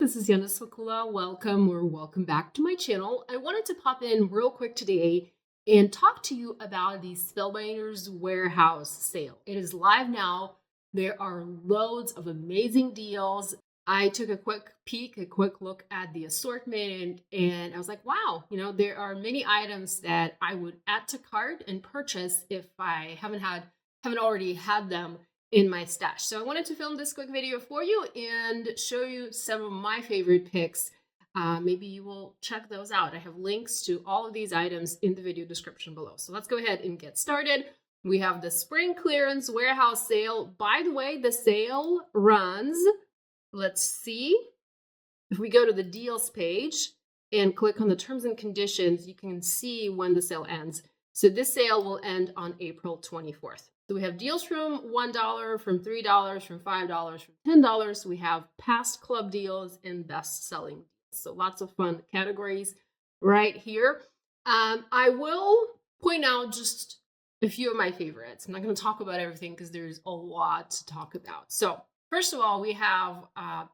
this is Yana Smakula. Welcome back to my channel. I wanted to pop in real quick today and talk to you about the Spellbinders warehouse sale. It is live now. There are loads of amazing deals. I took a quick peek, a quick look at the assortment, and I was like, wow, there are many items that I would add to cart and purchase if I haven't already had them in my stash. So I wanted to film this quick video for you and show you some of my favorite picks. Maybe you will check those out. I have links to all of these items in the video description below. So let's go ahead and get started. We have the spring clearance warehouse sale. By the way, the sale runs, let's see, if we go to the deals page and click on the terms and conditions, you can see when the sale ends. So this sale will end on April 24th. So we have deals from $1, from $3, from $5, from $10. We have past club deals and best selling deals. So lots of fun categories right here. I will point out just a few of my favorites. I'm not going to talk about everything because there's a lot to talk about. So first of all, we have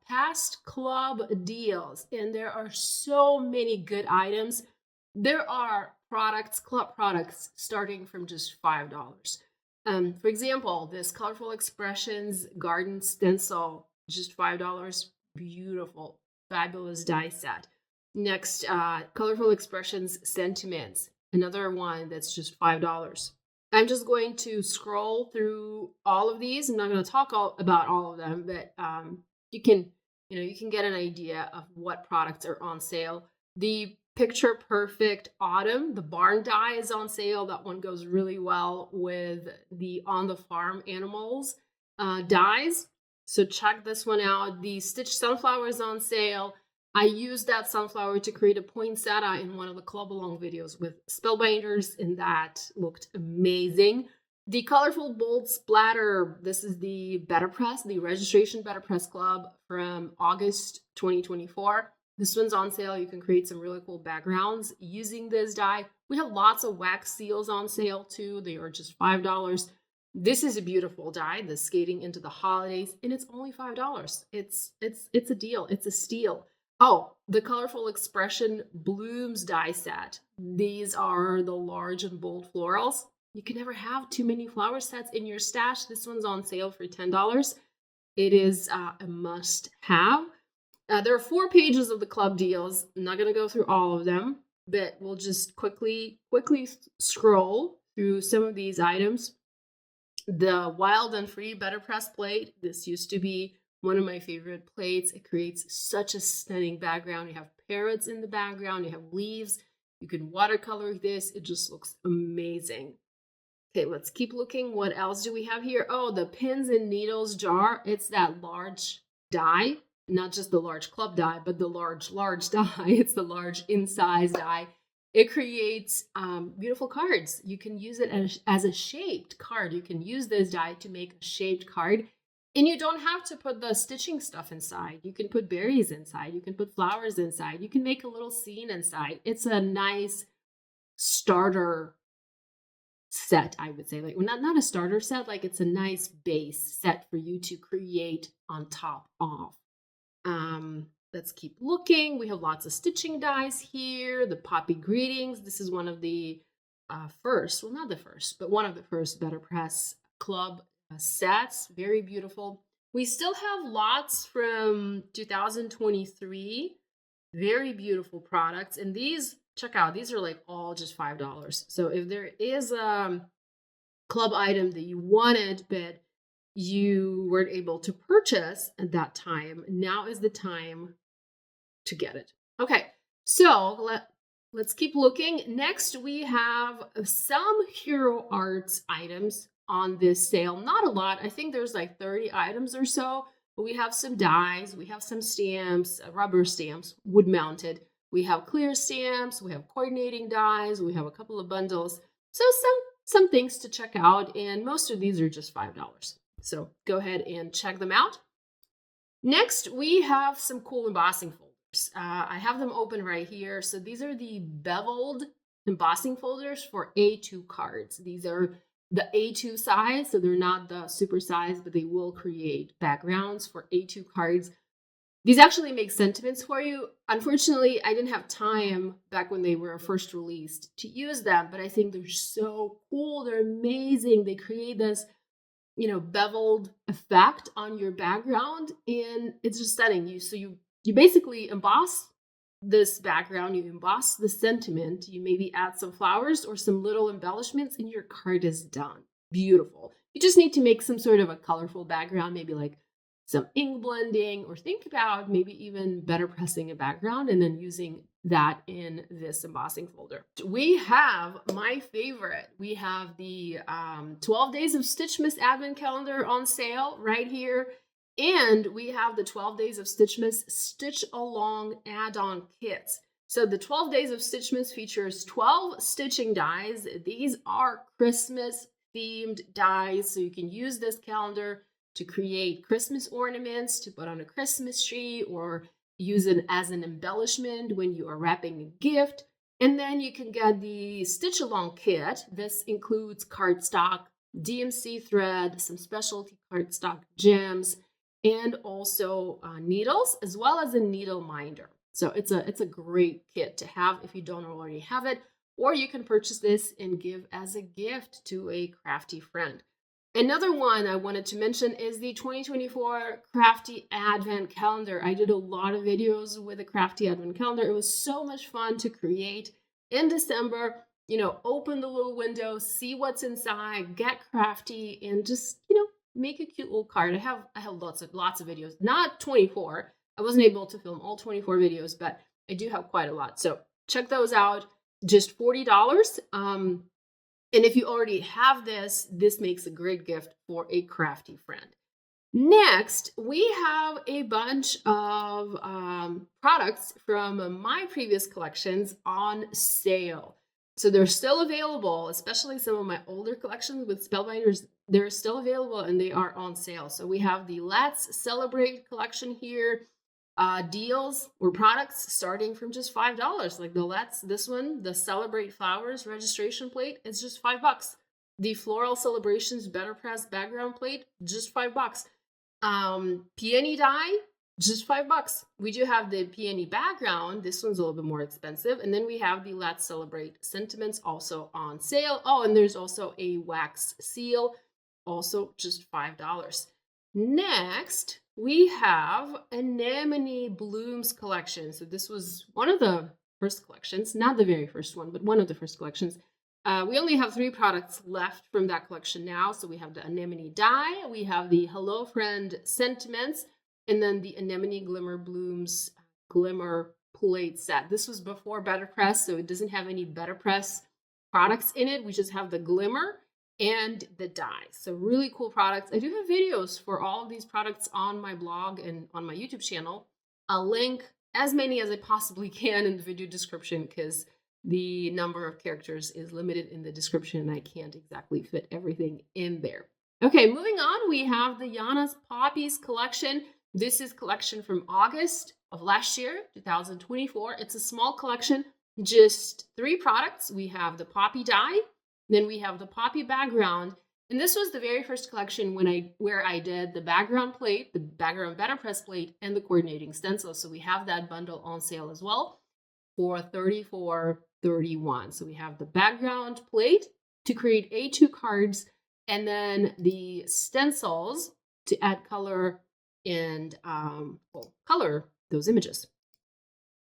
past club deals, and there are so many good items. There are club products starting from just $5. For example, this Colorful Expressions Garden Stencil, just $5. Beautiful, fabulous die set. Next, Colorful Expressions Sentiments, another one that's just $5. I'm just going to scroll through all of these. I'm not going to talk about all of them, but you can get an idea of what products are on sale. The Picture Perfect Autumn, the barn die is on sale. That one goes really well with the On the Farm Animals dies. So check this one out. The Stitch Sunflower is on sale. I used that sunflower to create a poinsettia in one of the club along videos with Spellbinders, and that looked amazing. The Colorful Bold Splatter, this is the Better Press, the Registration Better Press Club from August 2024. This one's on sale. You can create some really cool backgrounds using this die. We have lots of wax seals on sale too. They are just $5. This is a beautiful die, the Skating into the Holidays, and it's only $5. It's a deal. It's a steal. Oh, the Colorful Expression Blooms die set. These are the large and bold florals. You can never have too many flower sets in your stash. This one's on sale for $10. It is a must-have. There are 4 pages of the club deals. I'm not going to go through all of them, but we'll just quickly scroll through some of these items. The Wild and Free Better Press plate. This used to be one of my favorite plates. It creates such a stunning background. You have parrots in the background. You have leaves. You can watercolor this. It just looks amazing. Okay, let's keep looking. What else do we have here? Oh, the Pins and Needles jar. It's that large die. Not just the large club die, but the large die. It's the large in-size die. It creates beautiful cards. You can use it as a shaped card. You can use this die to make a shaped card. And you don't have to put the stitching stuff inside. You can put berries inside. You can put flowers inside. You can make a little scene inside. It's a nice starter set, I would say. Like, not a starter set, like it's a nice base set for you to create on top of. Let's keep looking. We have lots of stitching dies here. The Poppy Greetings. This is one of the first, well, not the first, but one of the first Better Press Club sets. Very beautiful. We still have lots from 2023. Very beautiful products. And these, check out, these are like all just $5. So if there is a club item that you wanted, but you weren't able to purchase at that time, now is the time to get it. Okay, so let's keep looking. Next, we have some Hero Arts items on this sale. Not a lot. I think there's like 30 items or so, but we have some dies, we have some stamps, rubber stamps, wood mounted. We have clear stamps, we have coordinating dies, we have a couple of bundles. So some things to check out, and most of these are just $5. So go ahead and check them out. Next, we have some cool embossing folders. I have them open right here. So these are the Beveled embossing folders for A2 cards. These are the A2 size, so they're not the super size, but they will create backgrounds for A2 cards. These actually make sentiments for you. Unfortunately, I didn't have time back when they were first released to use them, but I think they're so cool. They're amazing. They create this, beveled effect on your background, and it's just stunning. You basically emboss this background, you emboss the sentiment, you maybe add some flowers or some little embellishments, and your card is done. Beautiful. You just need to make some sort of a colorful background, maybe like some ink blending, or think about maybe even better pressing a background and then using that in this embossing folder. We have my favorite. We have the 12 Days of Stitchmas Advent Calendar on sale right here. And we have the 12 Days of Stitchmas Stitch Along add-on kits. So the 12 Days of Stitchmas features 12 stitching dies. These are Christmas themed dies, so you can use this calendar to create Christmas ornaments, to put on a Christmas tree, or use it as an embellishment when you are wrapping a gift. And then you can get the Stitch Along kit. This includes cardstock, DMC thread, some specialty cardstock gems, and also needles, as well as a needle minder. So it's a great kit to have if you don't already have it, or you can purchase this and give as a gift to a crafty friend. Another one I wanted to mention is the 2024 Crafty Advent Calendar. I did a lot of videos with the Crafty Advent Calendar. It was so much fun to create in December. Open the little window, see what's inside, get crafty, and just, make a cute little card. I have lots of videos, not 24. I wasn't able to film all 24 videos, but I do have quite a lot. So check those out. Just $40. And if you already have this makes a great gift for a crafty friend. Next, we have a bunch of products from my previous collections on sale. So they're still available, especially some of my older collections with Spellbinders. They're still available and they are on sale. So we have the Let's Celebrate collection here. Deals or products starting from just $5. Like this one, the Celebrate Flowers registration plate, it's just $5. The Floral Celebrations Better Press background plate, just $5. Peony die, just $5. We do have the peony background. This one's a little bit more expensive. And then we have the Let's Celebrate sentiments also on sale. Oh, and there's also a wax seal, also just $5. Next, we have Anemone Blooms collection. So this was one of the first collections, not the very first one, but one of the first collections. We only have 3 products left from that collection now. So we have the Anemone die, we have the Hello Friend sentiments, and then the Anemone Glimmer Blooms Glimmer plate set. This was before Better Press, so it doesn't have any Better Press products in it. We just have the glimmer and the die. So really cool products. I do have videos for all of these products on my blog and on my YouTube channel. I'll link as many as I possibly can in the video description because the number of characters is limited in the description and I can't exactly fit everything in there. Okay, moving on, we have the Yana's Poppies collection. This is collection from August of last year, 2024. It's a small collection, just 3 products. We have the poppy die, then we have the poppy background, and this was the very first collection where I did the background plate, the background Better Press plate, and the coordinating stencil. So we have that bundle on sale as well for $34.31. So we have the background plate to create A2 cards, and then the stencils to add color and color those images.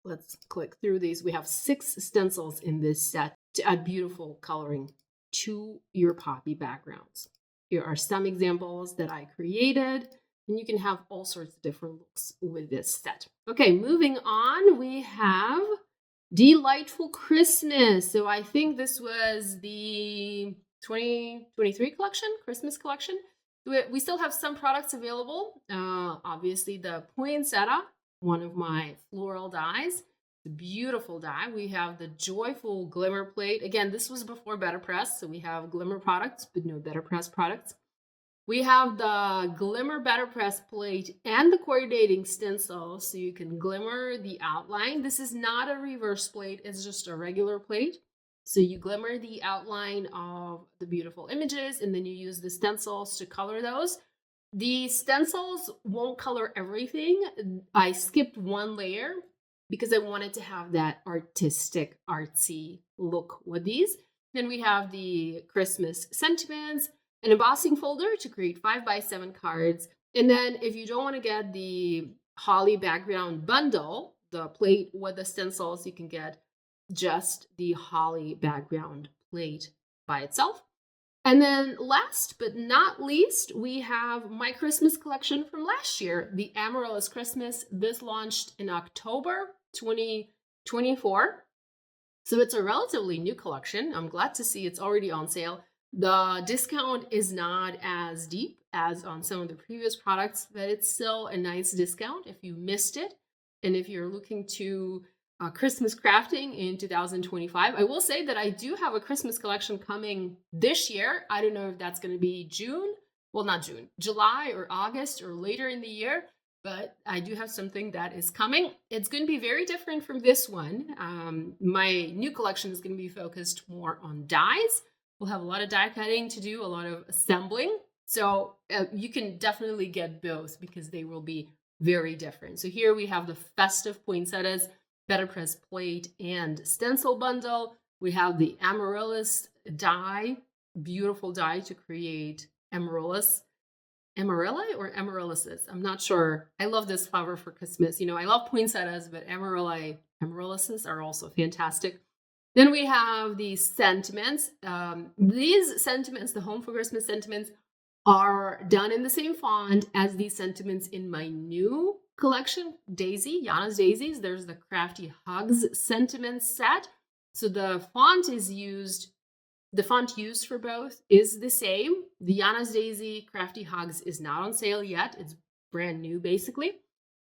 Let's click through these. We have 6 stencils in this set to add beautiful coloring to your poppy backgrounds. Here are some examples that I created, and you can have all sorts of different looks with this set. Okay, moving on, we have Delightful Christmas. So I think this was the 2023 collection, Christmas collection. We still have some products available. Obviously the poinsettia, one of my floral dies. The beautiful die. We have the Joyful Glimmer plate. Again, this was before Better Press, so we have Glimmer products, but no Better Press products. We have the Glimmer Better Press plate and the coordinating stencil, so you can glimmer the outline. This is not a reverse plate, it's just a regular plate. So you glimmer the outline of the beautiful images, and then you use the stencils to color those. The stencils won't color everything. I skipped one layer because I wanted to have that artistic, artsy look with these. Then we have the Christmas sentiments, an embossing folder to create 5x7 cards. And then if you don't want to get the holly background bundle, the plate with the stencils, you can get just the holly background plate by itself. And then last but not least, we have my Christmas collection from last year, the Amaryllis Christmas. This launched in October 2024. So it's a relatively new collection. I'm glad to see it's already on sale. The discount is not as deep as on some of the previous products, but it's still a nice discount if you missed it. And if you're looking to Christmas crafting in 2025. I will say that I do have a Christmas collection coming this year. I don't know if that's going to be June. Well, not June, July or August or later in the year, but I do have something that is coming. It's going to be very different from this one. My new collection is going to be focused more on dies. We'll have a lot of die cutting to do, a lot of assembling. So you can definitely get both because they will be very different. So here we have the festive poinsettias, better press plate and stencil bundle. We have the amaryllis die, beautiful die to create amaryllis. Amarylli or amaryllises? I'm not sure. I love this flower for Christmas. You know, I love poinsettias, but amaryllises are also fantastic. Then we have the sentiments. These sentiments, the Home for Christmas sentiments, are done in the same font as these sentiments in my new collection, Daisy, Yana's Daisies. There's the Crafty Hugs sentiments set. So the font used for both is the same. The Yana's Daisy Crafty Hugs is not on sale yet. It's brand new, basically.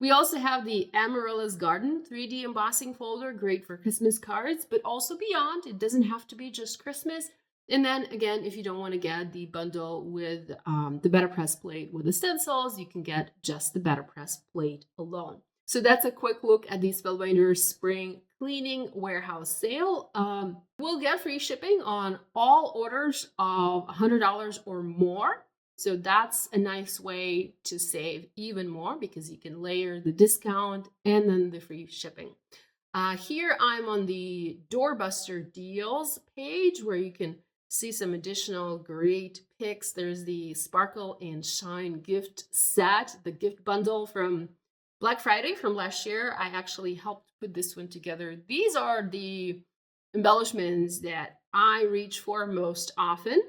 We also have the Amaryllis Garden 3D embossing folder, great for Christmas cards, but also beyond. It doesn't have to be just Christmas. And then again, if you don't want to get the bundle with the Better Press plate with the stencils, you can get just the Better Press plate alone. So that's a quick look at the Spellbinders Spring Cleaning Warehouse Sale. We'll get free shipping on all orders of $100 or more. So that's a nice way to save even more because you can layer the discount and then the free shipping. Here I'm on the Doorbuster deals page where you can see some additional great picks. There's the Sparkle and Shine gift set, the gift bundle from Black Friday from last year. I actually helped put this one together. These are the embellishments that I reach for most often,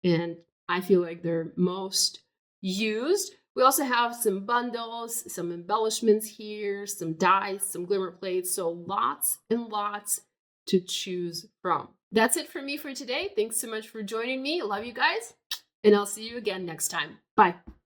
and I feel like they're most used. We also have some bundles, some embellishments here, some dies, some glimmer plates, so lots and lots to choose from. That's it for me for today. Thanks so much for joining me. I love you guys, and I'll see you again next time. Bye.